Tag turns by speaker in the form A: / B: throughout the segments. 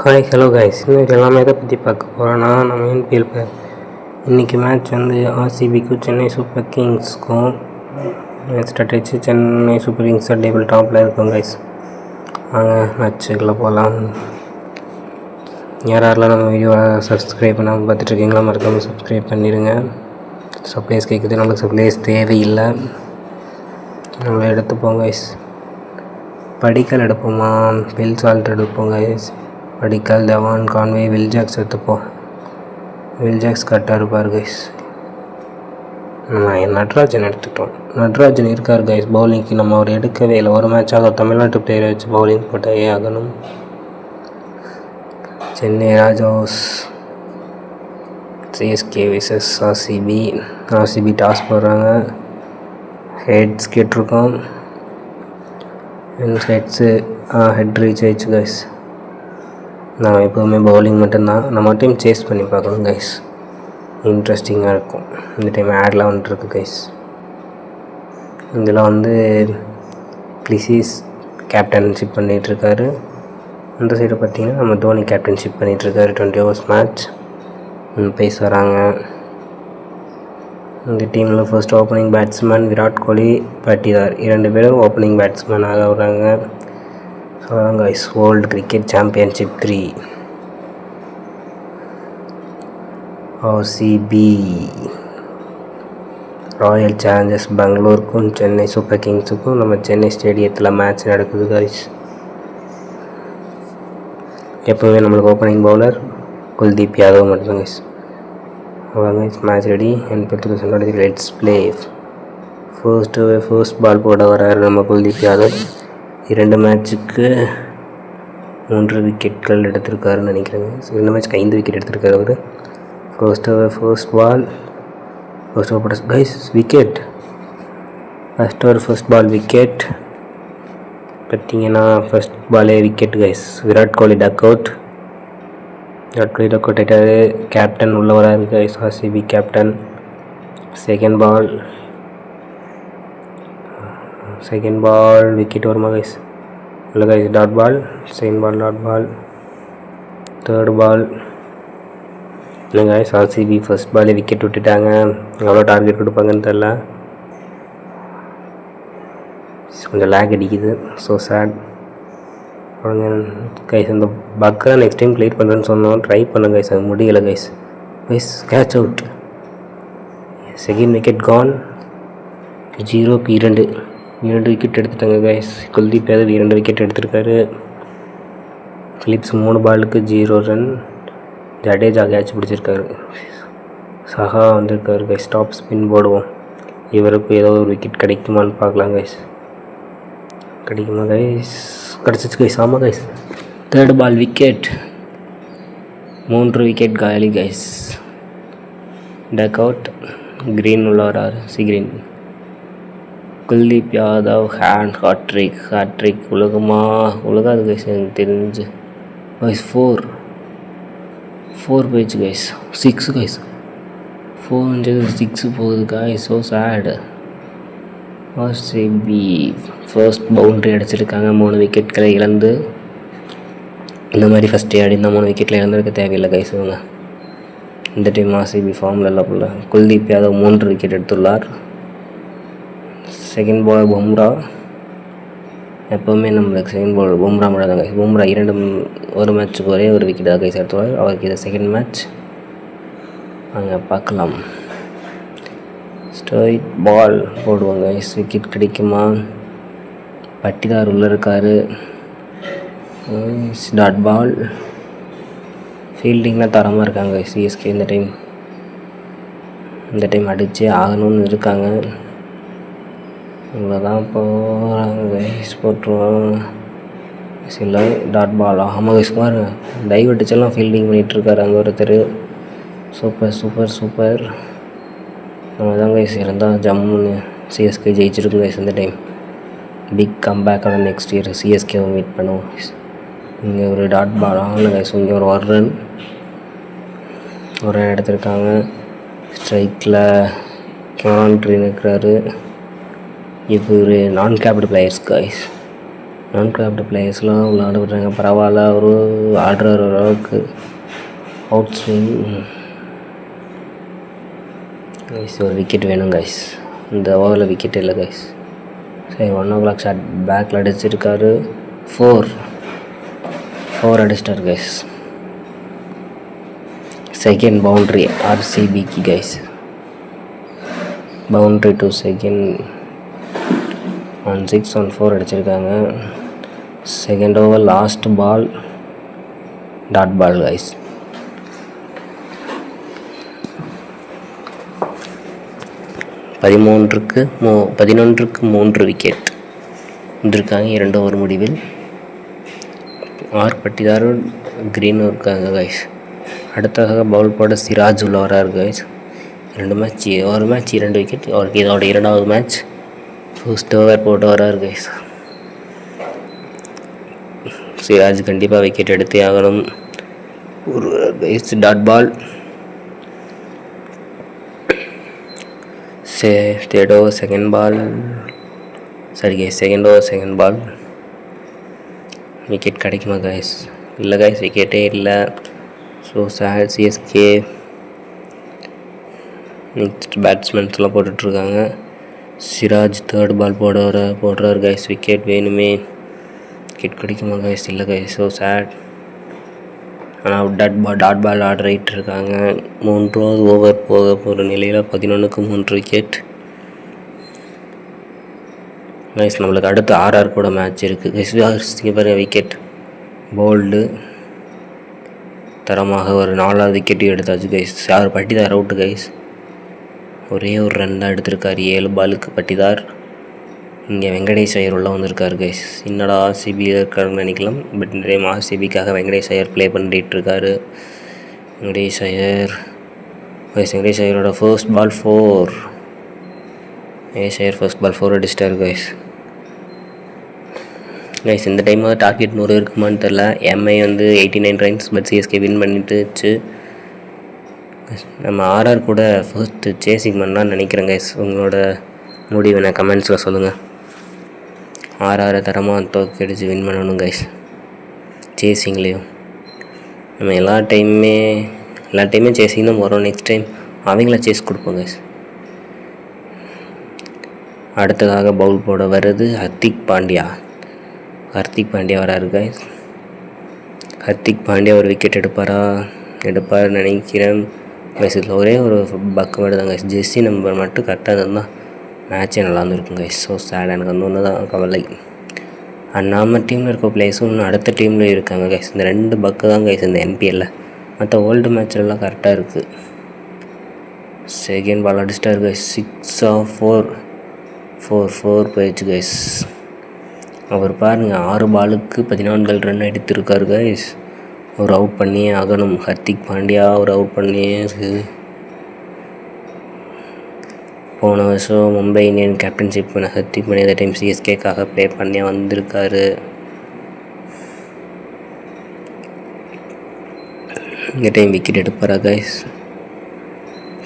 A: Hi hello guys, இன்றைக்கி எல்லாமே எதை பற்றி பார்க்க போகிறோன்னா, நம்ம என்பிஎல் இன்றைக்கி மேட்ச் வந்து ஆர்சிபிக்கும் சென்னை சூப்பர் கிங்ஸ்க்கும் மேட்ச் ஸ்டார்ட் ஆகிடுச்சு. சென்னை சூப்பர் கிங்ஸ் டேபிள் டாப்பில் இருக்கும் கைஸ். வாங்க மேட்சுக்குள்ளே போகலாம். யாரெல்லாம் நம்ம வீடியோவை சப்ஸ்கிரைப் பண்ணாமல் பார்த்துட்ருக்கீங்களா, மறக்காமல் சப்ஸ்கிரைப் பண்ணிடுங்க. சப்ளைஸ் கேட்குது, நம்மளுக்கு சப்ளைஸ் தேவையில்லை, நம்மளை எடுத்துப்போம் கைஸ். படிக்கல் எடுப்போமா, பில் சால்ட் எடுப்போம் கைஸ். படிக்கல், தவான், கான்வே, வில்ஜாக்ஸ் எடுத்துப்போம். வில்ஜாக்ஸ் கரெக்டாக இருப்பார் கைஸ். நம்ம நட்ராஜன் எடுத்துட்டோம். நட்ராஜன் இருக்கார் கைஸ் பவுலிங்க்கு. நம்ம அவர் எடுக்கவே இல்லை. ஒரு மேட்ச் ஆகும் தமிழ்நாட்டு பிளேயரை வச்சு பவுலிங் போட்டே ஆகணும். Chennai Rajas CSK versus RCB. RCB toss போடுறாங்க. ஹெட்ஸ் கேட்டிருக்கோம். ஹெட் ரீச் ஆயிடுச்சு கைஸ். நம்ம எப்போவுமே பவுலிங் மட்டும்தான். நம்ம டீம் சேஸ் பண்ணி பார்க்கணும் கைஸ், இன்ட்ரெஸ்டிங்காக இருக்கும். இந்த டைம் ஆட்லாம் வந்துட்டுருக்கு கைஸ். இதில் வந்து பிளிஸிஸ் கேப்டன்ஷிப் பண்ணிகிட்ருக்காரு. இந்த சைடு பார்த்திங்கன்னா நம்ம தோனி கேப்டன்ஷிப் பண்ணிகிட்ருக்காரு. 20 overs மேட்ச் பேச வராங்க. இந்த டீமில் first opening batsman Virat Kohli, Patidar 2 பேரும் ஓப்பனிங் பேட்ஸ்மேனாக வராங்க. அதான் guys, world cricket championship 3 RCB Royal Challengers பெங்களூருக்கும் சென்னை சூப்பர் கிங்ஸுக்கும் நம்ம சென்னை ஸ்டேடியத்தில் மேட்ச் நடக்குது கைஸ். எப்போவுமே நம்மளுக்கு ஓப்பனிங் பவுலர் குல்தீப் யாதவ் மட்டும்தான் கைஸ். அதான் guys, match ready. NPL let's play. First ball போட வராரு நம்ம குல்தீப் யாதவ். 2 மேட்சுக்கு 3 விக்கெட்கள் எடுத்திருக்காருன்னு நினைக்கிறேங்க. 2 மேட்ச்க்கு 5 விக்கெட் எடுத்திருக்காரு அவர். ஃபர்ஸ்ட் பால் போட்ட guys wicket. First ball wicket பார்த்தீங்கன்னா, ஃபர்ஸ்ட் பாலே wicket guys. Virat Kohli duck out ஆகிட்டாரு. கேப்டன் உள்ள வராரு guys, RCB captain. Second ball wicket வருமா கைஸ்? இல்லை guys, dot ball. Second ball dot ball. Third ball இல்லை கைஸ், ஆர்சிபி ஃபர்ஸ்ட் பாலே விக்கெட் விட்டுட்டாங்க. எவ்வளோ டார்கெட் கொடுப்பாங்கன்னு தெரில. கொஞ்சம் லேக் அடிக்குது. So sad guys. இந்த பக்கரை நெக்ஸ்ட் டைம் ப்ளே பண்ணுறேன்னு சொன்னோம், ட்ரை பண்ண கைஸ், அது முடியலை guys. Catch out. Second wicket gone. 0க்கு 2 விக்கெட் எடுத்துட்டாங்க கைஸ். குல்தீப் யாதவ் 2 விக்கெட் எடுத்திருக்காரு. ஃபிலிப்ஸ் 3 பாலுக்கு 0 ரன். ஜடேஜா கேட்ச் பிடிச்சிருக்காரு. சஹா வந்திருக்காரு கைஸ். டாப் ஸ்பின் போடுவோம். இவருக்கு ஏதோ ஒரு விக்கெட் கிடைக்குமான்னு பார்க்கலாம் கைஸ். கிடைக்குமா கைஸ்? கிடச்சிச்சு கைஸ். ஆமாம் guys, third ball wicket. 3 wicket காலி கைஸ். Duck out. கிரீன் உள்ள வராரு. கிரீன். குல்தீப் யாதவ் ஹாட்ரிக் உலகாது கைஸ் எனக்கு தெரிஞ்சு கைஸ். 4 போயிடுச்சு கைஸ். 6 கைஸ். 6 போகுது கைஸ். ஸோ சேடு. ஆர்சிபி ஃபர்ஸ்ட் பவுண்ட்ரி அடிச்சிருக்காங்க. 3 விக்கெட்களை இழந்து. இந்த மாதிரி ஃபஸ்ட்டே ஆடி இந்த 3 விக்கெட்டில் இழந்திருக்க தேவையில்லை கைஸ். இவங்க இந்த டைம் ஆர்சிபி ஃபார்மில் இல்லை போல. குல்தீப் யாதவ் 3 விக்கெட் எடுத்துள்ளார். செகண்ட் பாலர் பும்ரா. எப்போவுமே நம்மளுக்கு செகண்ட் பாலர் பும்ரா மட்டும் தான் கைஸ். பும்ரா ஒரு மேட்ச்சுக்கு ஒரே ஒரு விக்கெட் தான் கைஸ் எடுத்துவார். அவருக்கு இது செகண்ட் மேட்ச். அங்கே பார்க்கலாம். ஸ்ட்ரைட் பால் போடுவாங்க கைஸ். விக்கெட் கிடைக்குமா? பட்டிதார் உள்ளே இருக்கார். Dot ball. ஃபீல்டிங்லாம் தரமாக இருக்காங்க சிஎஸ்கே. இந்த டைம் அடித்தே ஆகணும்னு இருக்காங்க. இவ்வளோதான் போகிறாங்க கைஸ். போட்டுருவோம். சில டாட் பால். ஆமாம் கைஸ், பாருங்க, டைவ் அடிச்செல்லாம் ஃபீல்டிங் பண்ணிகிட்ருக்காரு அங்கே ஒருத்தர். சூப்பர். நம்ம தான் கைஸ் இருந்தால் ஜம்முன்னு சிஎஸ்கே ஜெயிச்சிருக்கும் கைஸ். இந்த டைம் பிக் கம்பேக்கோட நெக்ஸ்ட் இயர் சிஎஸ்கேவை மீட் பண்ணுவோம். இங்கே ஒரு டாட் பால் ஆகல கைஸ். இங்கே ஒரு ரன் எடுத்திருக்காங்க. ஸ்ட்ரைக்கில் கேமரான் ட்ரீன் இருக்கிறாரு. இவர் நான் கேப்டு பிளேயர்ஸ் கைஸ். நான் கிராஃப்ட் பிளேயர்ஸ்லாம் விளாட விட்றாங்க, பரவாயில்ல. ஒரு ஆடுற அளவுக்கு அவுட் ஸ்விங் கைஸ். ஒரு விக்கெட் வேணும் கைஸ். இந்த ஓவரில் விக்கெட் இல்லை கைஸ். சரி, 1 o'clock ஷாட் பேக்கில் அடிச்சிருக்காரு. 4 அடிச்சிட்டார் கைஸ். செகண்ட் பவுண்ட்ரி ஆர்சிபிக்கு guys. Boundary to second on 6 on 4 அடிச்சிருக்காங்க. Second over last ball dot ball guys. பதினொன்றுக்கு 3 விக்கெட் வந்திருக்காங்க 2 ஓவர் முடிவில். 6 பட்டிதார் க்ரீனும் இருக்காங்க கைஸ். அடுத்ததாக பவுல் போட சிராஜ் உள்ள வராரு கைஸ். 2 மேட்ச், ஒரு மேட்ச் 2 விக்கெட். அவருக்கு இதோட 2வது மேட்ச். ஃபர்ஸ்ட் ஓவர் போட்டு வராரு கைஸ். சிராஜ் கண்டிப்பாக விக்கெட் எடுத்தே ஆகணும். ஒரு guys dot ball. Third over second ball. சரி guys, second over second ball. Wicket கிடைக்குமா கைஸ்? இல்லை கைஸ், விக்கெட்டே இல்லை. So sad. சிஎஸ்கே நெக்ஸ்ட் பேட்ஸ்மேன்ஸ்லாம் போட்டுட்ருக்காங்க. சிராஜ் தேர்ட் பால் போடுறாரு கைஸ். விக்கெட் வேணுமே. விக்கெட் கிடைக்குமா கைஸ்? இல்லை கைஸ். So sad. ஆனால் டாட் பால் ஆடிட்டு இருக்காங்க. 3வது ஓவர் போக போகிற நிலையில் 11க்கு 3 விக்கெட் கைஸ். நம்மளுக்கு அடுத்து RR கூட மேட்ச் இருக்குது கைஸ். பாருங்கள், விக்கெட் போல்டு தரமாக ஒரு 4வது விக்கெட்டையும் எடுத்தாச்சு கைஸ். 6 Patidar out guys. ஒரே ஒரு ரன் தான் எடுத்திருக்காரு 7 பாலுக்கு பட்டிதார். இங்கே வெங்கடேஷ் ஐயர் உள்ள வந்திருக்காரு கைஸ். என்னடா ஆர்சிபியில் இருக்காருன்னு நினைக்கலாம். பட் இந்த டைம் ஆர்சிபிக்காக வெங்கடேஷ் ஐயர் ப்ளே பண்ணிகிட்ருக்காரு. வெங்கடேஷ் ஐயரோட first ball 4. Venkatesh Iyer first ball 4 அடிச்சிட்டாரு கைஸ். கைஸ் இந்த டைம் டார்கெட் 100 இருக்குமான்னு தெரில. எம்ஐ வந்து 89 ரன்ஸ், பட் சிஎஸ்கே வின் பண்ணிட்டுச்சு. நம்ம RR கூட ஃபர்ஸ்ட்டு சேசிங் பண்ணலான்னு நினைக்கிறேன் கைஸ். உங்களோட முடிவு நான் கமெண்ட்ஸில் சொல்லுங்கள். RR தரமாக தோக்கடிச்சு வின் பண்ணணும் கைஸ். சேசிங்லேயும் நம்ம எல்லா டைமுமே சேசிங் தான் போகிறோம். நெக்ஸ்ட் டைம் அவங்கள சேஸ் கொடுப்போம் கைஸ். அடுத்ததாக பவுல் போட வருது ஹர்திக் பாண்டியா வராரு கைஸ். ஹர்திக் பாண்டியா ஒரு விக்கெட் எடுப்பார் நினைக்கிறேன் கைஸ். இதில் ஒரே ஒரு பக்கு மட்டும் தான் கைஸ். ஜெர்சி நம்பர் மட்டும் கரெக்டாக இருந்தால் மேட்சே நல்லா இருந்திருக்கும் கைஸ். So chat. எனக்கு வந்து ஒன்று தான் கவலை. நம்ம டீமில் இருக்க பிளேயர்ஸும் இன்னும் அடுத்த டீமில் இருக்காங்க கைஸ். இந்த 2 பக்கு தான் கைஸ் இந்த NPLல. மற்ற ஓல்டு மேட்ச்லலாம் கரெக்டாக இருக்குது. செகண்ட் பால் அடிச்சிட்டாரு கைஸ். 6 ஆஃப் 4 போயிடுச்சு கைஸ். அவர் பாருங்கள், 6 பாலுக்கு 14 ரன் எடுத்திருக்காரு கைஸ். அவர் அவுட் பண்ணியே ஆகணும். ஹர்திக் பாண்டியா அவர் அவுட் பண்ணியே. போன வருஷம் மும்பை இந்தியன் கேப்டன்ஷிப் பண்ண ஹர்திக் பாண்டியா இந்த டைம் சிஎஸ்கேக்காக ப்ளே பண்ணி வந்திருக்காரு. இந்த டைம் விக்கெட் எடுப்பாரா கைஸ்?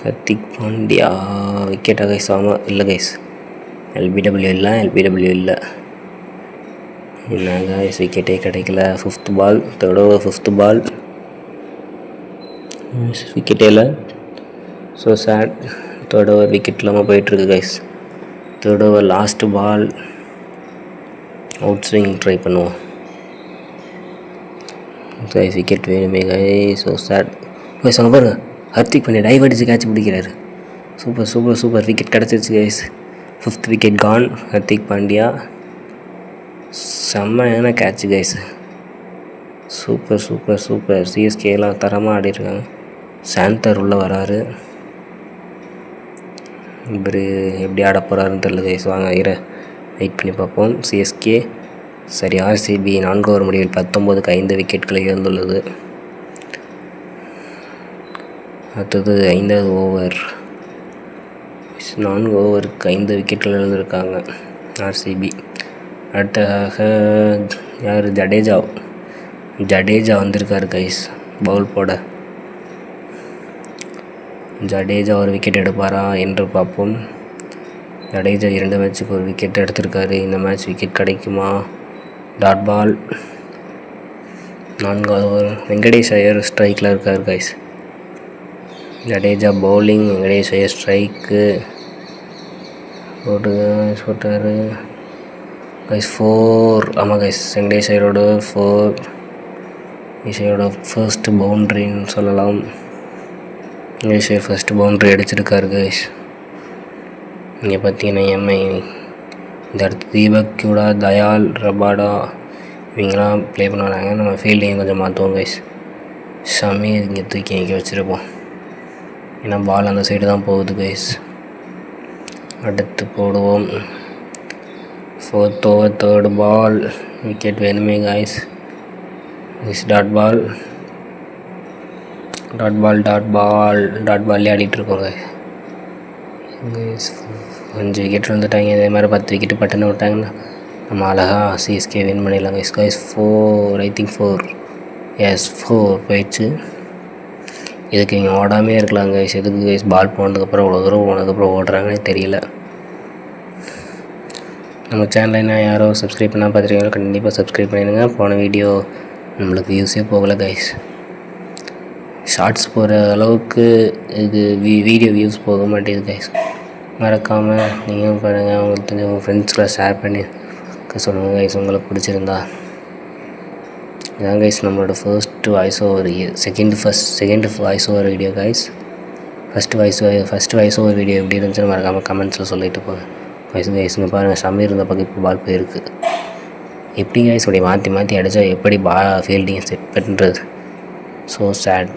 A: ஹர்திக் பாண்டியா விக்கெட்டா கைஸ்? ஆமாம், இல்லை கைஸ். எல்பிடபிள்யூ இல்லை. என்ன கைஸ், விக்கெட்டே கிடைக்கல. 5th பால், தேர்ட் ஓவர் 5th பால், விக்கெட்டே இல்லை. So sad. Third over wicket இல்லாமல் போயிட்டுருக்கு guys. Third over last ball out swing try பண்ணுவோம் கைஸ். விக்கெட் வேணுமே கைஸ். So sad guys. அங்கே பாருங்கள், ஹர்திக் பாண்டியா டைவ் அடிச்சு கேட்ச் பிடிக்கிறாரு. சூப்பர் விக்கெட் கிடச்சிருச்சு guys. 5th wicket gone. Hardik Pandya செம்மையான கேட்ச் கைஸ். சூப்பர். சிஎஸ்கேலாம் தரமாக ஆடிருக்காங்க. சாந்தர் உள்ளே வராரு. இவர் எப்படி ஆட போகிறாருன்னு தெரியல கைஸ். வாங்க வெயிட் பண்ணி பார்ப்போம். சிஎஸ்கே சரி. ஆர்சிபி 4 ஓவர் முடிவில் 19க்கு 5 விக்கெட்களை இழந்துள்ளது. அடுத்தது 5வது ஓவர். 4 ஓவருக்கு 5 விக்கெட்கள் இழந்திருக்காங்க ஆர்சிபி. அடுத்ததாக யார்? ஜடேஜா வந்திருக்காரு கைஸ் பவுல் போட. ஜடேஜா ஒரு விக்கெட் எடுப்பாரா என்று பார்ப்போம். ஜடேஜா 2 மேட்சுக்கு ஒரு விக்கெட் எடுத்திருக்காரு. இந்த மேட்ச் விக்கெட் கிடைக்குமா? Dot ball. 4வது ஓவர். வெங்கடேஷ் ஐயர் ஸ்ட்ரைக்கில் இருக்கார் கைஸ். ஜடேஜா பவுலிங், வெங்கடேஷ் ஐயர் ஸ்ட்ரைக்கு போட்டார் கைஸ். 4. ஆமாம் கைஸ், வெங்கடேஷ் ஐயரோட 4. வெங்கடேஷ் ஃபர்ஸ்ட் பவுண்ட்ரின்னு சொல்லலாம். வெங்கடேஷ் ஐயர் ஃபர்ஸ்ட் பவுண்ட்ரி அடிச்சிருக்காரு கைஸ். இங்கே பார்த்தீங்கன்னா எம்ஐ இந்த இடத்து தீபக் கூட தயால் ரபாடா இவங்கெல்லாம் ப்ளே பண்ண வராங்க. நம்ம ஃபீல்டையும் கொஞ்சம் மாற்றுவோம் கைஸ். ஷமீர் இங்கே தூக்கி நிற்க வச்சுருப்போம், ஏன்னா பால் அந்த சைடு தான் போகுது கைஸ். அடுத்து போடுவோம் 4th over 3rd ball. Wicket வேணுமே கைஸ். டாட் பால் ஆடிட்டுருக்கோம் கைஸ். 5 விக்கெட் வந்துட்டாங்க. இதே மாதிரி 10 விக்கெட்டு பட்டுன்னு விட்டாங்கன்னா நம்ம அழகாக சிஎஸ்கே வின் பண்ணிடலாம் கைஸ். 4, ஐ திங்க் 4, எஸ் 4 போயிடுச்சு. இதுக்கு இங்கே ஓடாமே இருக்கலாம் கைஸ். எதுக்கு கைஸ் பால் போனதுக்கப்புறம் இவ்வளோ தூரம் போனதுக்கப்புறம் ஓடுறாங்கன்னே தெரியல. நம்ம சேனலில் என்ன யாரோ சப்ஸ்கிரைப் பண்ணால் பார்த்துருக்கீங்களோ கண்டிப்பாக சப்ஸ்கிரைப் பண்ணிடுங்க. போன வீடியோ நம்மளுக்கு வியூஸே போகலை கைஸ். ஷார்ட்ஸ் போகிற அளவுக்கு இது வீடியோ வியூஸ் போக மாட்டேங்குது கைஸ். மறக்காமல் நீங்களும் பாருங்கள், அவங்களுக்கு தெரிஞ்ச உங்கள் ஃப்ரெண்ட்ஸ்க்கெலாம் ஷேர் பண்ணி சொல்லுங்கள் கைஸ் உங்களுக்கு பிடிச்சிருந்தா. இதான் கைஸ் நம்மளோட first voice over, second voice over video guys. First voice over video எப்படி இருந்துச்சுன்னு மறக்காமல் கமெண்ட்ஸில் சொல்லிட்டு போங்க கைஸுங்க. பாருங்கள், ஷமீர் இருந்த பக்கம் இப்போ பால் போயிருக்கு. எப்படி கைஸ் அப்படி மாற்றி அடித்தா எப்படி ஃபீல்டிங் செட் பண்ணுறது? So sad.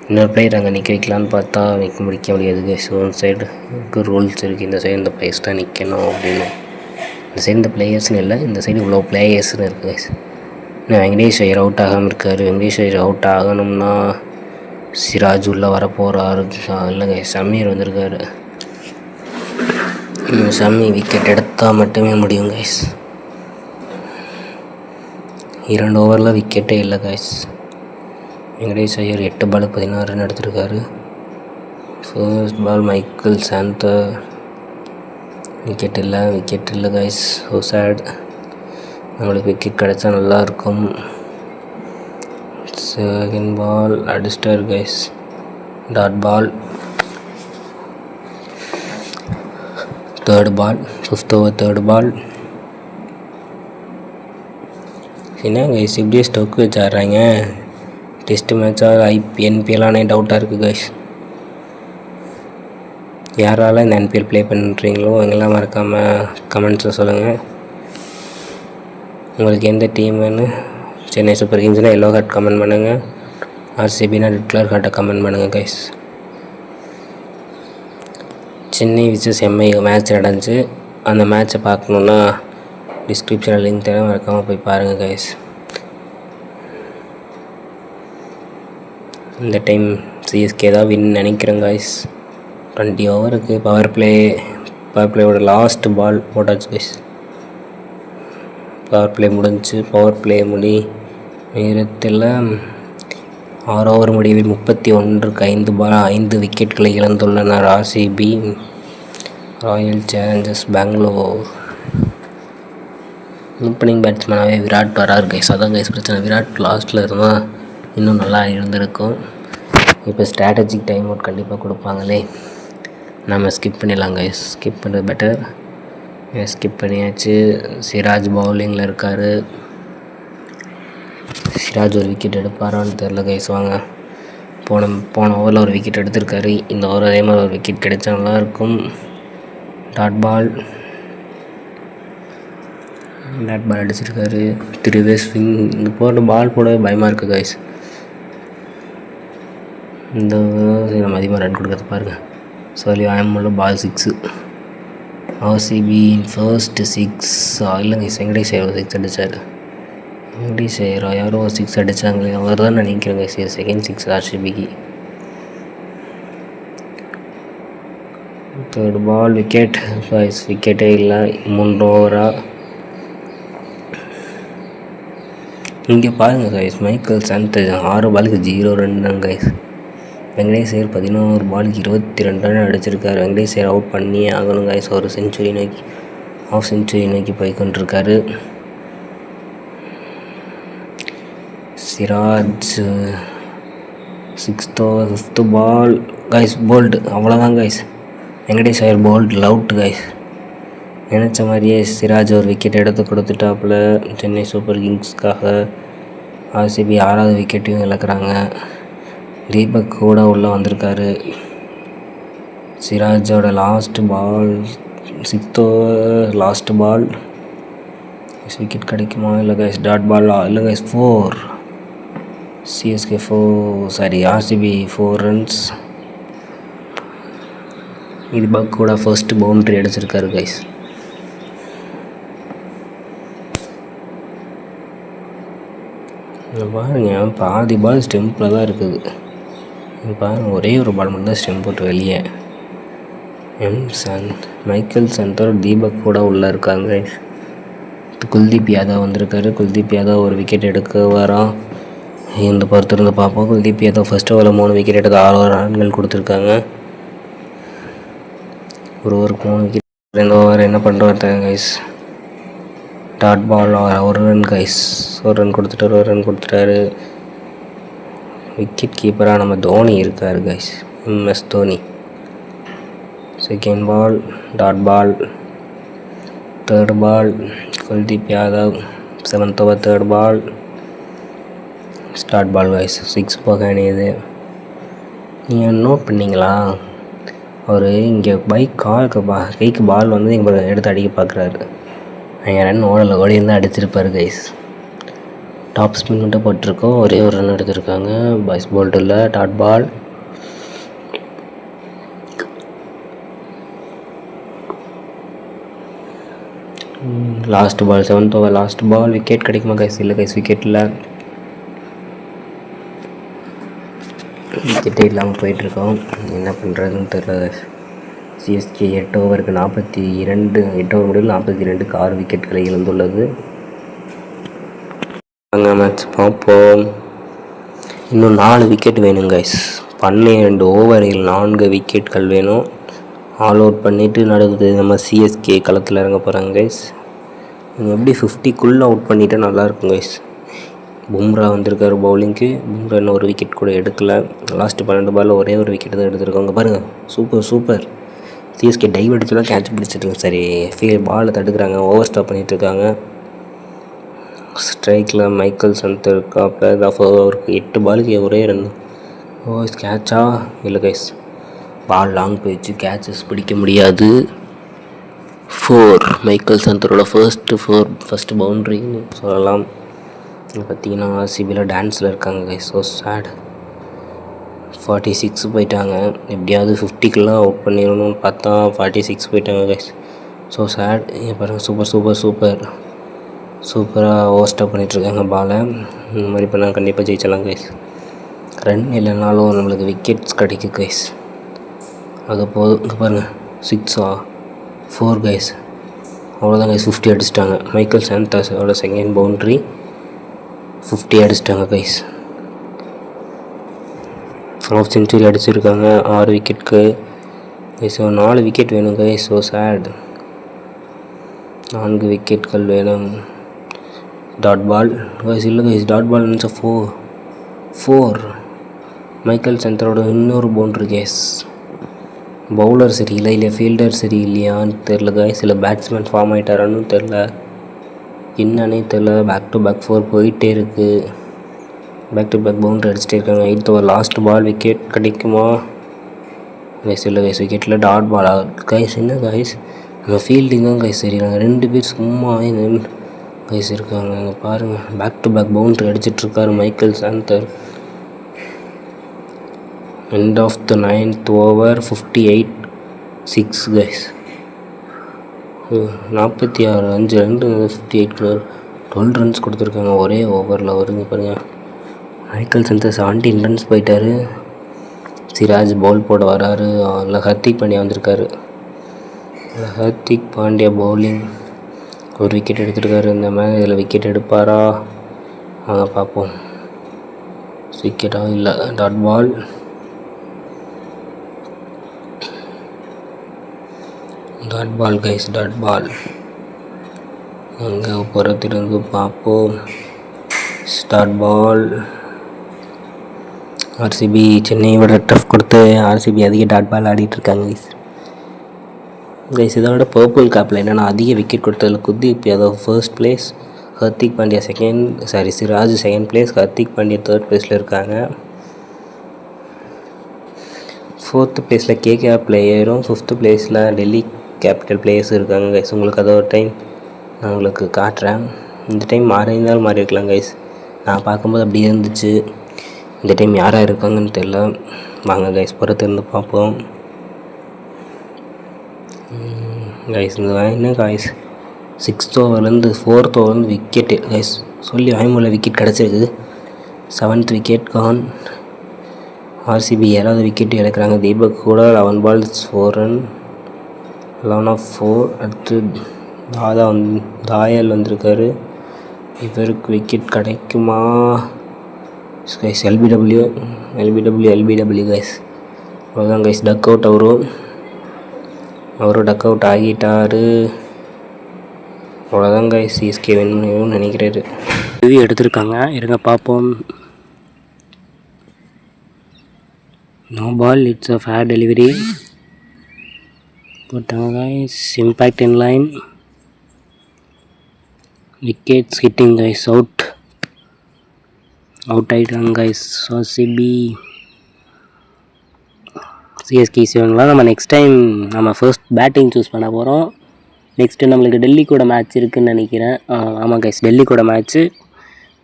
A: இன்னொரு பிளேயர் அங்கே நிற்க வைக்கலான்னு பார்த்தா முடிக்க முடியாது கைஸ். ஒன் சைடுக்கு ரூல்ஸ் இருக்குது, இந்த சைடு இந்த பிளேயர்ஸ் தான் நிற்கணும் அப்படின்னு. இந்த சைடு இந்த பிளேயர்ஸ்னு இல்லை, இந்த சைடு இவ்வளோ பிளேயர்ஸ்னு இருக்குது கைஸ். இன்னும் வெங்கடேஷ் ஐயர் அவுட் ஆகாமல் இருக்கார். வெங்கடேஷ் ஐயர் அவுட் ஆகணும்னா சிராஜ் உள்ளே வரப்போகிறாரு. இல்லை கைஸ், ஷமீர் வந்திருக்காரு. ஷமி விக்கெட் எடுத்தால் மட்டுமே முடியும் கைஸ். 2 ஓவரில் விக்கெட்டே இல்லை guys. Venkatesh Iyer 8 ball 16 run எடுத்திருக்காரு. First ball Michael Santner wicket இல்லை கைஸ். So sad. நம்மளுக்கு விக்கெட் கிடச்சா நல்லாயிருக்கும். செகண்ட் பால் அடிச்சிட்டார் guys. Dot ball. 3rd ball, 5th over 3rd ball. என்ன கைஸ் இப்படியே ஸ்டோக்கு வச்சு ஆடுறாங்க? டெஸ்ட் மேட்சாக என்பிஎல்லானே டவுட்டாக இருக்குது கைஸ். யாரால் இந்த என்பிஎல் ப்ளே பண்ணுறீங்களோ எங்கெல்லாம் மறக்காமல் கமெண்ட்ஸில் சொல்லுங்கள். உங்களுக்கு எந்த டீமுன்னு. சென்னை சூப்பர் கிங்ஸ்னால் எல்லோ ஹார்ட் கமெண்ட் பண்ணுங்கள். ஆர்சிபினா ரெட் கலர் ஹார்ட்டை கமெண்ட் பண்ணுங்கள் guys. Chennai versus MI match நடந்துச்சு. அந்த மேட்ச்சை பார்க்கணுன்னா டிஸ்கிரிப்ஷனில் லிங்க் தரேன், மறக்காமல் போய் பாருங்கள் கைஸ். இந்த டைம் சிஎஸ்கே தான் வின் நினைக்கிறேன் கைஸ். 20 ஓவருக்கு பவர் பிளேயோட லாஸ்ட் பால் போட்டாச்சு கைஸ். பவர் பிளே முடிஞ்சு. பவர் பிளே நேரத்தில் 6 ஓவர் முடிவில் 31க்கு 5 விக்கெட்களை இழந்துள்ளனர் RCB. Royal Challengers Bangalore. Opening பேட்ஸ்மேனாகவே விராட் வரார் கைஸ். அதான் கைஸ் பிரச்சனை. விராட் லாஸ்ட்டில் இருந்தால் இன்னும் நல்லா இருந்திருக்கும். இப்போ ஸ்ட்ராட்டஜிக் டைம் அவுட் கண்டிப்பாக கொடுப்பாங்களே, நம்ம ஸ்கிப் பண்ணிடலாம் கைஸ். ஸ்கிப் பண்ணுறது பெட்டர். ஸ்கிப் பண்ணியாச்சு. சிராஜ் பவுலிங்கில் இருக்கார். சிராஜ் ஒரு விக்கெட் எடுப்பாரான்னு தெரில கைஸ். வாங்க, போன ஓவரில் ஒரு விக்கெட் எடுத்திருக்காரு. இந்த ஓவர் அதே மாதிரி ஒரு விக்கெட் கிடைச்சா நல்லாயிருக்கும். டாட் பால் அடிச்சிருக்காரு. 3 way ஸ்விங். இந்த போட்டு பால் போடவே பயமாக இருக்குது கைஸ். இந்த நம்ம அதிகமாக ரன் கொடுக்குறது பாருங்கள். சொல்லி ஆயமுள்ள பால் 6. RCB first 6. இல்லை கைஸ், வெங்கடேஷ் ஐயர் 6 அடித்தார். வெங்கடேஷ் ஐயரா யாரோ 6 அடித்தாங்களே, அவர் தான் நினைக்கிறேன் கைஸ். செகண்ட் 6 ஆர்சிபிக்கு. 3rd ball wicket guys. விக்கெட்டே இல்லை. 3 ஓவராக. இங்கே பாருங்கள் கைஸ், மைக்கேல் சாந்தர் 6 பாலுக்கு 0 ரன் தான் கைஸ். வெங்கடேஷ் ஐயர் 11 பாலுக்கு 22 ரன் அடிச்சிருக்காரு. வெங்கடேஷ் ஐயர் அவுட் பண்ணியே ஆகணும் கைஸ். ஒரு செஞ்சுரி நோக்கி, ஹாஃப் செஞ்சுரி நோக்கி போய் கொண்டிருக்காரு. Siraj fifth ball guys bowled. அவ்வளோதான் guys, Venkatesh Iyer bowled out guys. நினச்ச மாதிரியே சிராஜ் ஒரு விக்கெட் எடுத்து கொடுத்துட்டாப்புல. சென்னை சூப்பர் கிங்ஸ்க்காக ஆர்சிபி 6வது விக்கெட்டையும் இழக்கிறாங்க. தீபக் கூட உள்ளே வந்திருக்காரு. சிராஜோட last ball, 6th last ball. Wicket கிடைக்குமா? இல்லை கைஸ், டாட் பால் இல்லை guys, 4. CSK 4 RCB 4 runs. Deepak கூட ஃபர்ஸ்ட் பவுண்ட்ரி அடிச்சிருக்காரு கைஸ். பாருங்க, பாதி பால் ஸ்டெம்பில் தான் இருக்குது. பாருங்க, ஒரே ஒரு பால் மட்டும் தான் ஸ்டெம்ப் போட்டு வெளியே. மைக்கேல் சந்தர் தீபக் கூட உள்ளே இருக்காங்க. குல்தீப் யாதவ் வந்திருக்காரு. குல்தீப் யாதவ் ஒரு விக்கெட் எடுக்க வரான். இந்த பொறுத்திருந்து பார்ப்போம். குல்தீப் யாதவ் ஃபர்ஸ்ட் ஓவரில் 3 விக்கெட் எடுத்து 6 ரன்கள் கொடுத்துருக்காங்க. ஒரு ஓவருக்கு 3 விக்கெட். 2 ஓவர் என்ன பண்ணுறாங்க guys? Dot ball 1 run guys. 1 run கொடுத்துட்டாரு. விக்கெட் கீப்பராக நம்ம தோனி இருக்கார் guys, MS Dhoni. Second ball dot ball. Third ball Kuldeep Yadav. 7th over third ball start ball guys. 6 போக வேண்டியது. நீங்கள் நோட் பண்ணிங்களா? அவர் இங்கே கைக்கு பால் வந்து இங்கே எடுத்து அடிக்க பார்க்குறாரு. அங்கே ரன் ஓடி இருந்தால் அடிச்சிருப்பார் கைஸ். டாப் ஸ்பின் மட்டும் போட்டிருக்கோம். ஒரே ஒரு ரன் எடுத்திருக்காங்க. பாய்ஸ் போல்ட் இல்லை. Dot ball. Last ball 7th over last ball. Wicket கிடைக்குமா கைஸ்? இல்லை கைஸ், விக்கெட் இல்லை. விக்கெட்டே இல்லாமல் போயிட்டுருக்கோம். என்ன பண்ணுறதுன்னு தெரில. சிஎஸ்கே 8 ஓவருக்கு 42, 8 ஓவர் முடிவில் 42க்கு 6 விக்கெட்களை இழந்துள்ளது. மேட்ச் பார்ப்போம். இன்னும் 4 விக்கெட் வேணும் கைஸ். 12 ஓவரில் 4 விக்கெட்கள் வேணும். ஆல் அவுட் பண்ணிவிட்டு நடக்குது. நம்ம சிஎஸ்கே களத்தில் இறங்க போகிறாங்க கைஸ். நீங்கள் எப்படி 50க்குள்ளே அவுட் பண்ணிவிட்டு நல்லாயிருக்கும் கைஸ். பும்ரா வந்திருக்காரு பவுலிங்க்கு. பும்ரா இன்னும் ஒரு விக்கெட் கூட எடுக்கலை. லாஸ்ட்டு 12 பாலில் ஒரே ஒரு விக்கெட் தான் எடுத்துருக்காங்க. பாருங்கள், சூப்பர். சிஎஸ்கே டைவ் அடிச்சு தான் கேட்ச் பிடிச்சிட்டு சரி பாலில் தடுக்கிறாங்க. ஓவர் ஸ்டாப் பண்ணிகிட்ருக்காங்க. ஸ்ட்ரைக்கில் மைக்கேல் சந்தர் இருக்காப்பில். அவருக்கு 8 பாலுக்கு ஒரே ரன். கேட்சா? இல்லை கைஸ், பால் லாங் போயிடுச்சு. கேட்சஸ் பிடிக்க முடியாது. 4 மைக்கேல் சந்தரோட ஃபர்ஸ்ட் பவுண்ட்ரின்னு சொல்லலாம். பார்த்தீங்கன்னா ஆர்சிபியில் டான்ஸில் இருக்காங்க கைஸ். So chat. 46 போயிட்டாங்க. எப்படியாவது 50க்குலாம் அவுட் பண்ணிடணும்னு பார்த்தா 46 போயிட்டாங்க கைஸ். So chat. பாருங்கள், சூப்பராக ஓவர் ஸ்டாப் பண்ணிகிட்ருக்காங்க பாலை. இந்த மாதிரி பண்ணால் கண்டிப்பாக ஜெயிச்சலாம் கைஸ். ரன் இல்லைனாலும் நம்மளுக்கு விக்கெட்ஸ் கிடைக்கும் கைஸ். அது போதும். இங்கே பாருங்கள், 4 கைஸ். அவ்வளோதான் கைஸ். 50 அடிச்சிட்டாங்க. மைக்கேல் சாந்தோஸோட செகண்ட் பவுண்ட்ரி 50 அடிச்சிட்டாங்க கைஸ். ஹாஃப் செஞ்சுரி அடிச்சிருக்காங்க 6 விக்கெட்டுக்கு கைஸ். 4 விக்கெட் வேணும் கைஸ். So sad. 4 விக்கெட்கள் வேணும். Dot ball guys. இல்லை கைஸ், டாட் பால் நினச்சா 4. மைக்கேல் சந்தரோட இன்னொரு பவுண்ட்ரி கேஸ். பவுலர் சரியில்லை, இல்லை ஃபீல்டர் சரியில்லையான்னு தெரில கைஸ். இல்லை பேட்ஸ்மேன் ஃபார்ம் ஆகிட்டாரான்னு தெரில, என்னன்னே தெரில. பேக் டு பேக் 4 போயிட்டே இருக்குது. பேக் டு பேக் பவுண்டரி அடிச்சுட்டே இருக்காங்க. 8th over last ball. Wicket கிடைக்குமா கைஸ்? இல்லை கைஸ், விக்கெட்டில் டாட் பால் கைஸ். என்ன கைஸ், நம்ம ஃபீல்டிங் தான் கைஸ் சரியில்லைங்க. 2 பேர் சும்மாவே கைஸ் இருக்காங்க. அங்கே பாருங்கள், பேக் டு பேக் பவுண்ட்ரி அடிச்சிட்ருக்காரு Michael Santner. End of the 9th over 58-6 guys. 46 5 2 58 12 runs கொடுத்துருக்காங்க ஒரே ஓவரில். வருங்க பாருங்கள், மைக்கேல் சந்தர் 17 runs போயிட்டார். சிராஜ் பவுல் போட வராரு. இல்லை ஹர்திக் பாண்டியா வந்திருக்காரு. ஹர்திக் பாண்டியா பவுலிங் ஒரு விக்கெட் எடுத்துருக்காரு. இந்த மாதிரி இதில் விக்கெட் எடுப்பாரா? வாங்க பார்ப்போம். விக்கெட்டாக இல்லை. Dot ball. Guys, dot ball. அங்கே புறத்திலிருந்து பார்ப்போம். Start ball. ஆர்சிபி சென்னையோட டஃப் கொடுத்து ஆர்சிபி அதிக டாட் பால் ஆடிட்டுருக்காங்க கைஸ். இதோட பர்பிள் கேப்பில் என்னென்னா அதிக விக்கெட் கொடுத்ததில் Kuldeep Yadav first place, Hardik Pandya Siraj second place, Hardik Pandya third பிளேஸில் இருக்காங்க. ஃபோர்த்து பிளேஸில் கேகேஆர் பிளேயரும், ஃபிஃப்த்து பிளேஸில் டெல்லி கேபிட்டல் பிளேயர்ஸும் இருக்காங்க கைஸ். உங்களுக்கு அதை ஒரு டைம் நான் உங்களுக்கு காட்டுறேன். இந்த டைம் இருந்தாலும் மாறி இருக்கலாம் கைஸ். நான் பார்க்கும்போது அப்படி இருந்துச்சு. இந்த டைம் யாராக இருக்காங்கன்னு தெரில. வாங்க கைஸ் பொறுத்து இருந்து பார்ப்போம் கைஸ். இந்த என்ன கைஸ் 6th ஓவர்லேருந்து 4th ஓவர்லேருந்து விக்கெட்டு கைஸ் சொல்லி வாய்மூல விக்கெட் கிடச்சிருக்கு. 7th wicket gone. ஆர்சிபி 7வது விக்கெட்டு இழக்கிறாங்க. தீபக் கூட 11 balls 4 run, 11 of 4. அடுத்து தாயல் வந்திருக்காரு. இவருக்கு விக்கெட் கிடைக்குமா கைஸ்? LBW guys. அவ்வளோதான் கைஸ். டக் அவுட் அவரும் டக் அவுட் ஆகிட்டார். அவ்வளோதான் கைஸ். சிஎஸ்கே வின் பண்ணணும்னு நினைக்கிறாரு. ரிவ்யூ எடுத்திருக்காங்க, இருங்க பார்ப்போம். No ball, it's a fair delivery. போட்டாங்க guys. Impact in line. Wickets hitting guys. Out ஆகிட்டாங்க கைஸ். சிஎஸ்கே சிவன்லாம் நம்ம நெக்ஸ்ட் டைம் நம்ம ஃபர்ஸ்ட் பேட்டிங் சூஸ் பண்ண போகிறோம். நெக்ஸ்ட்டு நம்மளுக்கு டெல்லி கூட மேட்ச் இருக்குதுன்னு நினைக்கிறேன். ஆமாம் கைஸ், டெல்லி கூட மேட்ச்சு.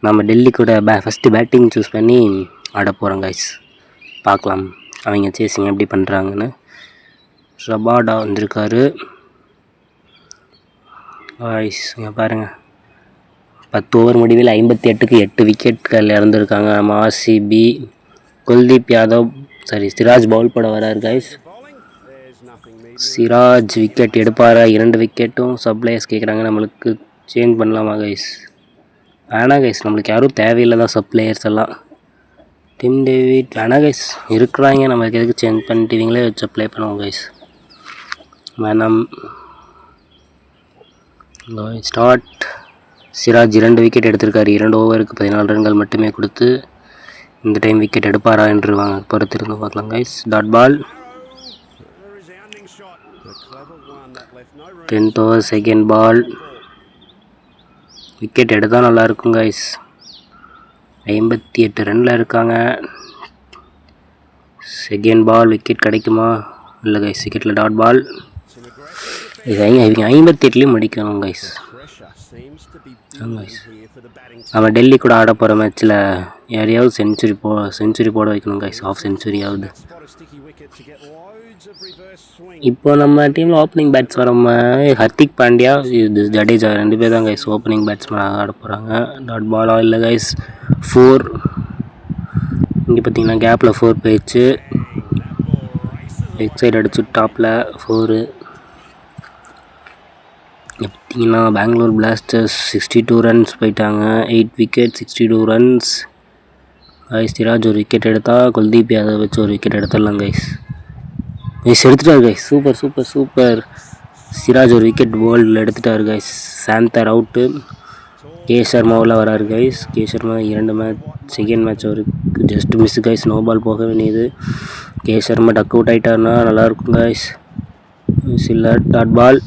A: நம்ம டெல்லி கூட ஃபஸ்ட்டு பேட்டிங் சூஸ் பண்ணி ஆட போகிறோம் கைஸ். பார்க்கலாம் அவங்க சேசிங் எப்படி பண்ணுறாங்கன்னு. ரபாடா வந்திருக்காரு கைஸ். இங்கே பாருங்கள், 10 ஓவர் முடிவில் 58க்கு 8 விக்கெட்கள் இறந்துருக்காங்க நம்ம ஆர்சிபி. குல்தீப் யாதவ் சிராஜ் பவுல் போட வராரு கைஸ். சிராஜ் விக்கெட் எடுப்பாரா? 2 விக்கெட்டும் சப்ளையர்ஸ் கேட்குறாங்க. நம்மளுக்கு சேஞ்ச் பண்ணலாமா கைஸ்? வேணாம் கைஸ், நம்மளுக்கு யாரும் தேவையில்லை தான் சப்ளையர்ஸ் எல்லாம். டிம் டேவிட் வேணாம் கைஸ், இருக்கிறாங்க. நம்மளுக்கு எதுக்கு சேஞ்ச் பண்ணிட்டு இவங்களே வச்சு ப்ளே பண்ணுவோம் கைஸ். வேணாம். ஸ்டார்ட். சிராஜ் 2 விக்கெட் எடுத்திருக்காரு. 2 ஓவருக்கு 14 ரன்கள் மட்டுமே கொடுத்து இந்த டைம் விக்கெட் எடுப்பாரா என்று பொறுத்திருந்து பார்க்கலாம் guys. Dot ball. 10th over second ball. Wicket எடுத்தால் நல்லாயிருக்கும் கைஸ். 58 ரனில் இருக்காங்க. செகண்ட் பால் விக்கெட் கிடைக்குமா? இல்லை கைஸ், விக்கெட்டில் டாட் பால். இது இவங்க 58லேயும் முடிக்கணும் கைஸ். அவன் டெல்லி கூட ஆட போகிற மேட்ச்சில் யாரையாவது செஞ்சுரி போட வைக்கணும் கைஸ். ஹாஃப் செஞ்சுரியாவது. இப்போ நம்ம டீமில் ஓப்பனிங் பேட்ஸ் வரமா ஹர்திக் பாண்டியா, ஜடேஜா 2 பேர் தான் கைஸ் ஓப்பனிங் பேட்ஸ்மேன் ஆட போகிறாங்க. டாட் பாலா இல்லை கைஸ். 4. இங்கே பார்த்தீங்கன்னா கேப்பில் 4 போயிடுச்சு. லெக் சைடு அடிச்சு டாப்பில் 4. பார்த்தீங்கன்னா பெங்களூர் பிளாஸ்டர்ஸ் 62 ரன்ஸ் போயிட்டாங்க. 8 விக்கெட் 62 ரன்ஸ் கைஸ். சிராஜ் ஒரு விக்கெட் எடுத்தால் குல்தீப் யாதவ் வச்சு ஒரு விக்கெட் எடுத்துடலாம் கைஸ். எடுத்துட்டார் கைஸ். சூப்பர். சிராஜ் ஒரு விக்கெட் போல்டில் எடுத்துட்டார் கைஸ். Santner out. கே சர்மாவில் வராரு guys. K Sharma 2 match second match அவருக்கு just miss guys. No ball போக வேண்டியது. கே சர்மா டக் அவுட் ஆகிட்டார்னா நல்லாயிருக்கும் கைஸ். இல்லை டாட் பால்.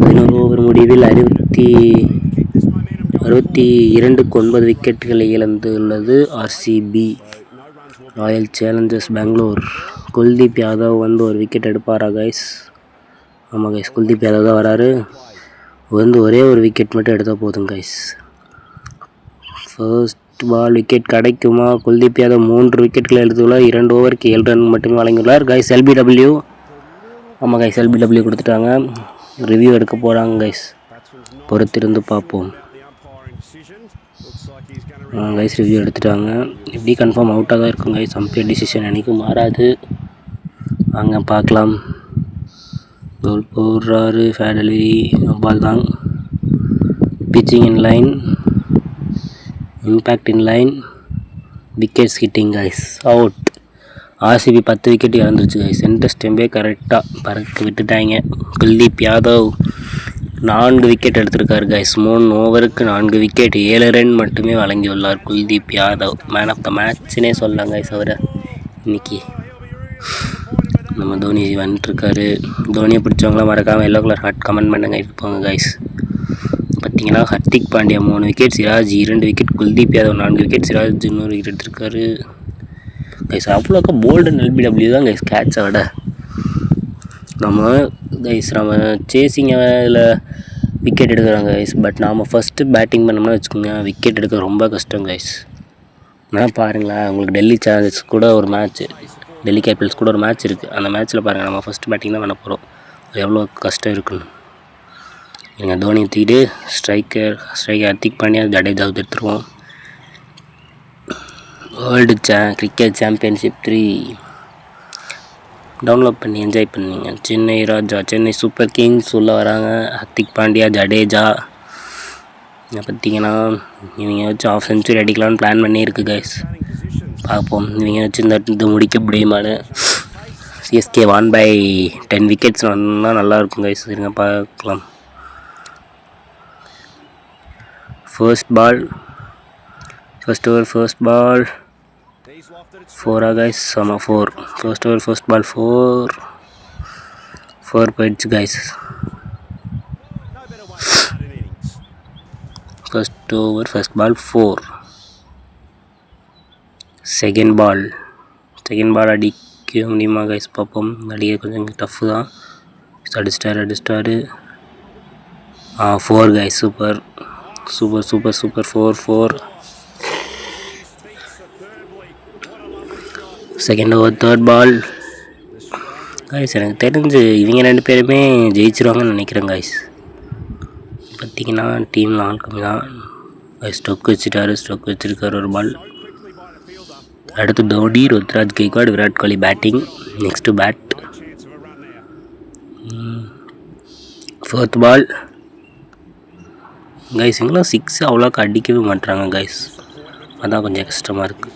A: 11 ஓவர் முடிவில் 62க்கு 9 விக்கெட்டுகளை இழந்துள்ளது RCB. Royal Challengers Bangalore. Kuldeep Yadav ஒரு விக்கெட் எடுப்பாரா கைஸ்? ஆமாம் கைஸ், குல்தீப் யாதவ் தான் வராரு. ஒரே ஒரு விக்கெட் மட்டும் எடுத்தால் போதும் கைஸ். ஃபர்ஸ்ட் பால் விக்கெட் கிடைக்குமா? குல்தீப் யாதவ் 3 விக்கெட்களை எடுத்துள்ளார். 2 ஓவருக்கு 7 ரன் மட்டுமே வழங்கியுள்ளார் கைஸ். எல்பிடபிள்யூ. ஆமாம் கைஸ், எல்பிடபிள்யூ கொடுத்துட்டாங்க. ரிவ்யூ எடுக்க போகிறாங்க கைஸ். பொறுத்திருந்து பார்ப்போம் கைஸ். ரிவ்யூ எடுத்துட்டாங்க. எப்படி கன்ஃபார்ம் அவுட்டாக தான் இருக்கும் கைஸ். அம்பையர் டிசிஷன் என்றைக்கும் மாறாது. வாங்க பார்க்கலாம். கோல் போடுறாரு. Fair delivery. பால் தான். Pitching in line. Impact in line. Wickets hitting guys. Out. RCB 10 wicket இழந்துருச்சு கைஸ். சென்டர் ஸ்டெம்பே கரெக்டாக பறக்க விட்டுட்டாங்க. குல்தீப் யாதவ் 4 விக்கெட் எடுத்திருக்காரு கைஸ். 3 ஓவருக்கு 4 விக்கெட், 7 ரன் மட்டுமே வழங்கியுள்ளார் Kuldeep Yadav. Man of the மேட்ச்னே சொல்லலாம் கைஸ் அவரை. இன்னைக்கு நம்ம தோனி வந்துட்டுருக்காரு. தோனியை பிடிச்சவங்களாம் மறக்காமல் எல்லோ கலர் ஹார்ட் கமெண்ட் பண்ணுங்க இருப்பாங்க கைஸ். பார்த்தீங்கன்னா Hardik Pandya 3 wicket, Siraj 2 wicket, Kuldeep Yadav 4 wicket, Siraj இன்னொரு விக்கெட் எடுத்திருக்காரு கைஸ். அவ்வளோக்கா போல்டன் எல்பிடபிள்யூ தான் கைஸ் கேட்சை விட. நம்ம சேசிங்கில் விக்கெட் எடுக்கிறாங்க கைஸ். பட் நாம் ஃபஸ்ட்டு பேட்டிங் பண்ணோம்னா வச்சுக்கோங்க, விக்கெட் எடுக்க ரொம்ப கஷ்டம் கைஸ். ஆனால் பாருங்களேன், உங்களுக்கு டெல்லி சேலஞ்சர்ஸ் கூட ஒரு மேட்ச்சு, டெல்லி கேபிட்டல்ஸ் கூட ஒரு மேட்ச் இருக்குது. அந்த மேட்ச்சில் பாருங்கள், நம்ம ஃபஸ்ட்டு பேட்டிங் தான் பண்ண போகிறோம். எவ்வளோ கஷ்டம் இருக்குன்னு. எங்கள் தோனி தூக்கிட்டு ஸ்ட்ரைக்கர் ஹர்திக் பாண்டியா, ஜடேஜா எடுத்துருவோம். வேர்ல்டு கிரிக்கெட் சாம்பியன்ஷிப் 3 டவுன்லோட் பண்ணி என்ஜாய் பண்ணிங்க. சென்னை சூப்பர் கிங்ஸ் உள்ளே வராங்க. ஹர்திக் பாண்டியா, ஜடேஜா. பார்த்தீங்கன்னா இவங்க வச்சு ஆஃப் செஞ்சுரி அடிக்கலான்னு பிளான் பண்ணியிருக்கு கைஸ். பார்ப்போம் இவங்க வச்சு இந்த முடிக்க முடியுமான்னு. சிஎஸ்கே 1/10 விக்கெட்ஸ் வந்தால் நல்லாயிருக்கும் கைஸ். இருங்க பார்க்கலாம். First ball 4 guys. ஆமாம் 4. ஃபர்ஸ்ட் பால் 4 போயிடுச்சு guys. First ball 4. Second ball அடிக்க முடியுமா கைஸ்? பார்ப்போம். அடிக்க கொஞ்சம் டஃப்பு தான். அடிச்சிட்டாரு. 4 guys. Super 4. Second over third ball guys. எனக்கு தெரிஞ்சு இவங்க 2 பேருமே ஜெயிச்சிருவாங்கன்னு நினைக்கிறேன் கைஸ். பார்த்தீங்கன்னா டீமில் ஆள் கம்மி தான் கைஸ். ஸ்டோக் வச்சுருக்காரு ஒரு பால். அடுத்து Dhoni, Ruturaj Gaikwad, Virat Kohli batting. Next bat. Fourth ball guys. இவங்களாம் 6 அவ்வளோக்கா அடிக்கவே மாட்டுறாங்க கைஸ். அதான் கொஞ்சம் கஷ்டமாக இருக்குது.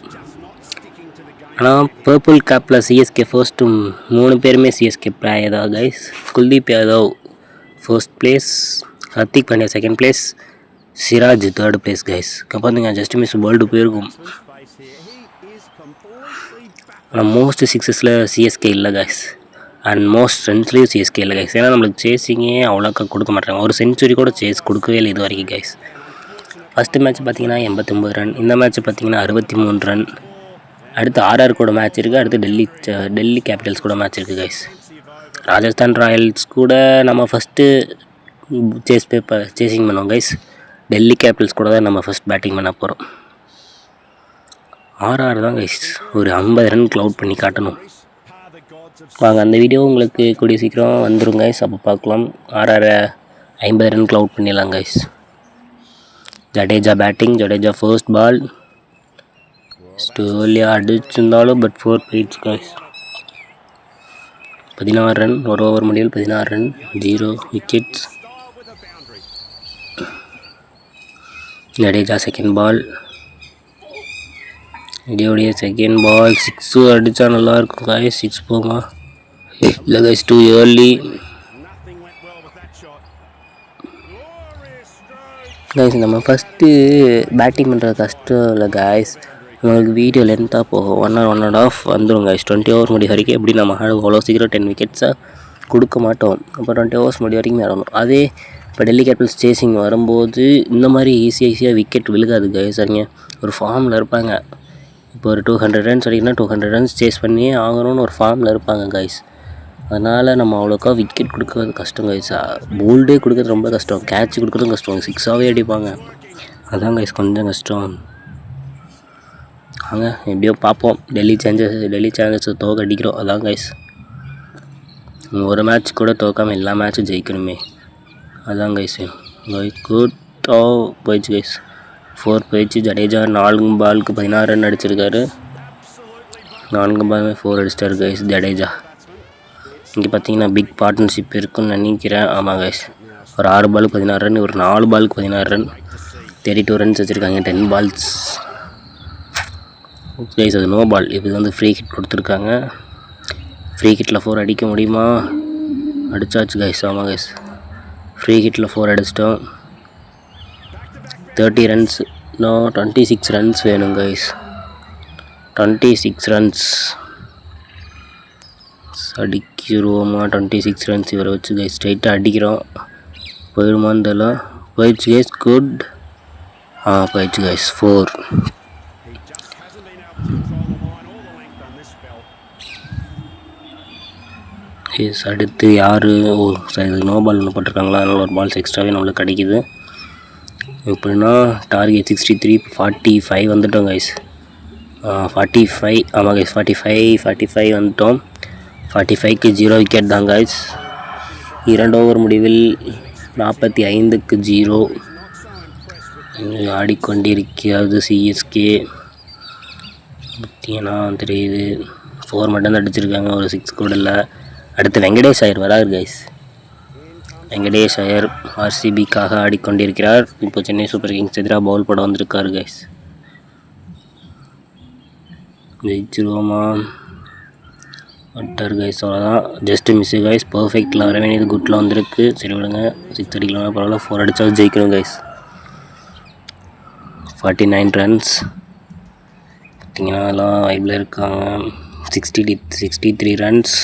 A: ஆனால் பர்பிள் கேப்பில் சிஎஸ்கே ஃபர்ஸ்ட்டு 3 பேருமே சிஎஸ்கே பிளேயர் தான் guys. Kuldeep Yadav first place, Hardik Pandya second place, Siraj third place guys. பார்த்துங்க ஜஸ்ட் மிஸ் வேர்ல்டு போயிருக்கும். ஆனால் மோஸ்ட் சிக்ஸஸில் சிஎஸ்கே இல்லை கைஸ். அண்ட் மோஸ்ட் ரன்ஸ்லேயும் சிஎஸ்கே இல்லை கைஸ். ஏன்னா நம்மளுக்கு சேஸிங்கே அவ்வளோக்கா கொடுக்க மாட்டாங்க. ஒரு செஞ்சுரி கூட சேஸ் கொடுக்கவே இல்லை இது வரைக்கும் கைஸ். ஃபஸ்ட்டு மேட்ச் பார்த்தீங்கன்னா 89 ரன். இந்த மேட்ச் பார்த்தீங்கன்னா 63 ரன். அடுத்து ஆர்ஆர் கூட மேட்ச் இருக்குது. அடுத்து டெல்லி கேபிட்டல்ஸ் கூட மேட்ச் இருக்குது கைஸ். ராஜஸ்தான் ராயல்ஸ் கூட நம்ம ஃபஸ்ட்டு சேசிங் பண்ணுவோம் கைஸ். டெல்லி கேபிட்டல்ஸ் கூட தான் நம்ம ஃபஸ்ட் பேட்டிங் பண்ண போகிறோம். ஆர்ஆர் தான் கைஸ் ஒரு 50 ரன் க்ளவுட் பண்ணி காட்டணும். வாங்க அந்த வீடியோ உங்களுக்கு கூடிய சீக்கிரம் வந்துடும் கைஸ். அப்போ பார்க்கலாம். ஆர்ஆர் 50 ரன் க்ளவுட் பண்ணிடலாம் guys. Jadeja batting. Jadeja first ball ஸ்டோலியாக அடிச்சிருந்தாலும் பட் 4 போயிடுச்சு கைஸ். 16 ரன். ஒரு ஓவர் முடியல் 16 run, 0 wickets. Jadeja second ball. இதோடைய செகண்ட் பால் 6 அடித்தா நல்லாயிருக்கும் கைஸ். 6 போமா இல்லை கைஸ், டூ ஏர்லி கைஸ். நம்ம ஃபஸ்ட்டு பேட்டிங் பண்ணுறது கஷ்டம் இல்லை கைஸ். நம்மளுக்கு வீடியோ லென்த்தாக போகும். 1 hour 1.5 வந்துடும் கைஸ். 20 ஓவர் முடிய வரைக்கும் எப்படி நம்ம அவ்வளோ சீக்கிரம் 10 விக்கெட்ஸாக கொடுக்க மாட்டோம். அப்போ 20 ஓவர்ஸ் முடிய வரைக்கும் வரணும். அதே இப்போ டெல்லி கேபிட்டல்ஸ் சேசிங் வரும்போது இந்த மாதிரி ஈஸியாக விக்கெட் விழுகாது கைஸ். அவங்க ஒரு ஃபார்மில் இருப்பாங்க. இப்போ ஒரு 200 ரன்ஸ் அடிக்கணும்னா 200 ரன்ஸ் சேஸ் பண்ணியே ஆகணும்னு ஒரு ஃபார்மில் இருப்பாங்க கைஸ். அதனால் நம்ம அவ்வளோக்கா விக்கெட் கொடுக்கறது கஷ்டம் கைஸ். போல்டே கொடுக்கறது ரொம்ப கஷ்டம். கேட்ச் கொடுக்குறதும் கஷ்டம். 6ஆகவே அடிப்பாங்க. அதான் கைஸ் கொஞ்சம் கஷ்டம். வாங்க எப்படியோ பார்ப்போம். டெல்லி சேலஞ்சர்ஸ் தோக்க அடிக்கிறோம். அதான் கைஸ். ஒரு மேட்ச் கூட தோக்காமல் எல்லா மேட்சும் ஜெயிக்கணுமே. அதான் கைஸ். குட் போயிடுச்சு கைஸ். 4 போயிடுச்சு. ஜடேஜா 4 பாலுக்கு 16 ரன் அடிச்சிருக்காரு. 4 பாலுமே 4 அடிச்சிட்டாரு கைஸ் ஜடேஜா. இங்கே பார்த்தீங்கன்னா பிக் பார்ட்னர்ஷிப் இருக்குன்னு நினைக்கிறேன். ஆமாம் கைஸ். ஒரு 6 பாலுக்கு 16 ரன், ஒரு 4 பாலுக்கு 16 ரன், 32 ரன்ஸ் வச்சுருக்காங்க. 10 பால்ஸ் கைஸ். அது நோ பால். இது வந்து ஃப்ரீ ஹிட் கொடுத்துருக்காங்க. ஃப்ரீ ஹிட்டில் 4 அடிக்க முடியுமா? அடித்தாச்சு கைஸ். ஆமாம் கைஸ். ஃப்ரீ ஹிட்டில் 4 அடிச்சிட்டோம். 30 ரன்ஸ், இன்னும் 26 ரன்ஸ் வேணும் கைஸ். 26 ரன்ஸ் அடிக்கிறோமா? 26 ரன்ஸ் இவரை வச்சு கைஸ் ஸ்ட்ரைட்டாக அடிக்கிறோம். போயிடுமான்னு தெரியல. போயிடுச்சு கைஸ். குட். போயிடுச்சு கைஸ். 4. எஸ், அடுத்து யார்? இது நோ பால் ஒன்று போட்டிருக்காங்களா, அதனால் ஒரு பால்ஸ் எக்ஸ்ட்ராவே நம்மளுக்கு கிடைக்கிது. எப்படின்னா டார்கெட் 63, 45 வந்துட்டோம் கைஸ். 45, ஆமாம் கைஸ், 45 வந்துட்டோம். 45க்கு 0 விக்கெட் தான் கைஸ். 2 ஓவர் முடிவில் 45க்கு 0 ஆடிக்கொண்டிருக்கிறது சிஎஸ்கே. பார்த்தீங்கன்னா தெரியுது. 4 மட்டும் தான் அடிச்சிருக்காங்க, ஒரு 6 கூட இல்லை. அடுத்து வெங்கடேஷ் ஐயர் வராரு கைஸ். வெங்கடேஷ் ஐயர் ஆர்சிபிக்காக ஆடிக்கொண்டிருக்கிறார். இப்போ சென்னை சூப்பர் கிங்ஸ் எதிராக பவுல் போட வந்திருக்காரு கைஸ். ஜெயிச்சிருவோமா? வட்டார் கைஸ், அவ்வளோதான். Just miss guys. பர்ஃபெக்டில் வர வேண்டியது குட்டில் வந்திருக்கு. சரி விடுங்க, 6 அடிக்கலாம் பரவாயில்ல. 4 அடித்தாலும் ஜெயிக்கணும் கைஸ். 49 ரன்ஸ். பார்த்தீங்கன்னா எல்லாம் வைப்பில் இருக்காங்க. 63 ரன்ஸ்.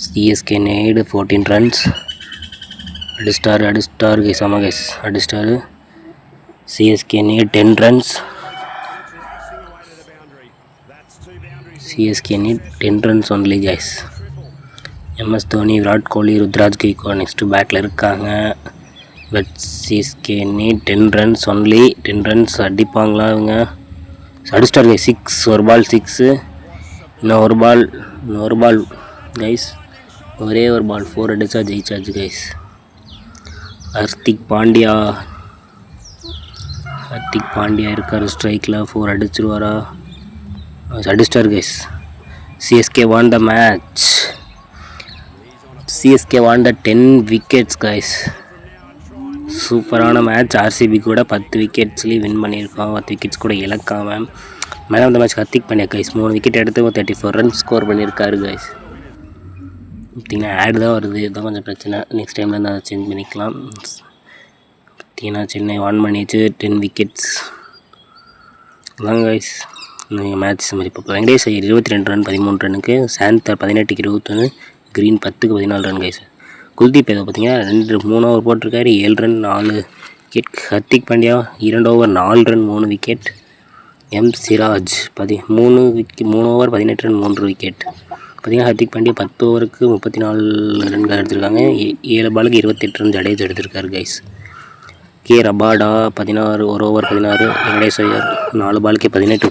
A: CSK need 14 runs. அடிஸ்டார் கைஸ். ஆமாம் கைஸ், அடிஸ்டார். CSK need 10 runs. CSK need 10 runs only guys. MS Dhoni, Virat Kohli, Ruturaj Gaikwad next பேட்டில் இருக்காங்க. But CSK need 10 runs only. 10 runs அடிப்பாங்களா இவங்க? அடிஸ்டார் கைஸ். 6, ஒரு பால் 6. இன்னும் ஒரு பால் கைஸ். ஒரே ஒரு பால் 4 அடித்தா ஜெயிச்சாச்சு கைஸ். ஹர்திக் பாண்டியா இருக்கார் ஸ்ட்ரைக்கில். 4 அடிச்சிருவாரா? அடிஸ்டார் guys. CSK won the match. CSK won the 10 wickets guys. சூப்பரான மேட்ச். ஆர்சிபி கூட 10 விக்கெட்ஸ்லேயும் வின் பண்ணியிருக்காங்க. 10 விக்கெட்ஸ் கூட இழக்காமல். Man of the match Hardik Pandya guys. 3 wicket எடுத்து 34 ரன்ஸ் ஸ்கோர் பண்ணியிருக்காரு கைஸ். பார்த்திங்கன்னா ஆட் தான் வருது, இதுதான் கொஞ்சம் பிரச்சனை. நெக்ஸ்ட் டைமில் தான் சேஞ்ச் பண்ணிக்கலாம். பார்த்திங்கன்னா சென்னை வான் பண்ணிச்சு 10 விக்கெட்ஸ் அதான் கைஸ். நீங்கள் மேட்ச் மாதிரி இப்போ வெங்கடேஷ் ஐயர் 22 ரன் 13 ரன்னுக்கு. Chandra 18க்கு 21, green 10க்கு 14 run guys. Kuldeep ஏதோ பார்த்தீங்கன்னா 3 ஓவர் போட்டிருக்காரு, 7 run 4 wicket. Hardik Pandya 2 over 4 run 3 wicket. Siraj 3 over 18 run 3 wicket. பார்த்திங்கன்னா ஹர்திக் பாண்டியா 10 ஓவருக்கு 34 ரன்கள் எடுத்திருக்காங்க. 7 பாலுக்கு 28 ரன் ஜடேஜ் எடுத்திருக்காரு guys. Rabada 16, 1 over 16. Venkatesh Iyer 4 பாலுக்கே 18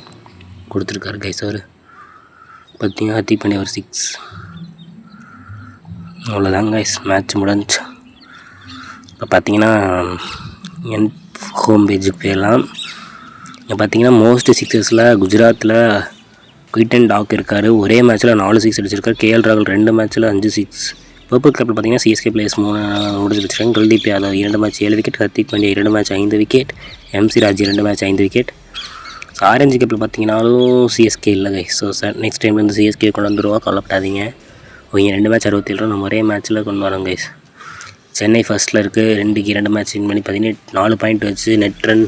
A: கொடுத்துருக்காரு கைஸ். அவர் பார்த்தீங்கன்னா ஹர்திக் பாண்டியா ஒரு 6. அவ்வளோதாங்க கைஸ், மேட்ச் முடிஞ்சு. இப்போ பார்த்தீங்கன்னா என் ஹோம் பேஜுக்கு போயிடலாம். இங்கே பார்த்தீங்கன்னா மோஸ்ட் சிக்ஸஸில் குஜராத்தில் குயிட்டன் டாக் இருக்கார். ஒரே மேட்ச்சில் 4 6 அடிச்சிருக்காரு. கேஎல் ராகுல் 2 மேட்ச்சில் 5 6. பர்பிள் கிளப்பில் பார்த்தீங்கன்னா சிஎஸ்கே பிளேயர்ஸ் 3 முடிச்சு வச்சுருக்காங்க. Kuldeep Yadav 2 match 7 wicket. Hardik Pandya 2 match 5 wicket. Siraj 2 match 5 wicket. Orange கப்பில் பார்த்தீங்கன்னாலும் சிஎஸ்கே இல்லை guys. So sir next time வந்து சிஎஸ்கே கொண்டு வந்துடுவா, கவலைப்படாதீங்க. இங்கே 2 மேட்ச் 67 ரன் நம்ம ஒரே மேட்ச்சில் கொண்டு வரோம் கைஸ். சென்னை ஃபர்ஸ்ட்டில் இருக்குது. 2க்கு 2 மேட்ச் வின் பண்ணி 4 பாயிண்ட் வச்சு நெட் ரன்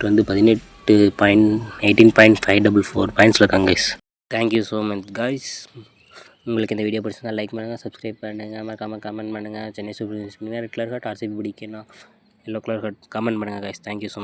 A: வந்து 18.544 பாயிண்ட்ஸில் இருக்காங்க guys. Thank you so much guys. உங்களுக்கு இந்த வீடியோ பிடிச்சிருந்தா லைக் பண்ணுங்கள், சப்ஸ்கிரைப் பண்ணுங்கள், மறக்காமல் கமெண்ட் பண்ணுங்கள். Chennai super kings red colour heart, RCB பிடிக்கணும் எல்லோ கலர் ஹார்ட் கமெண்ட் பண்ணுங்கள் கைஸ். Thank you so much.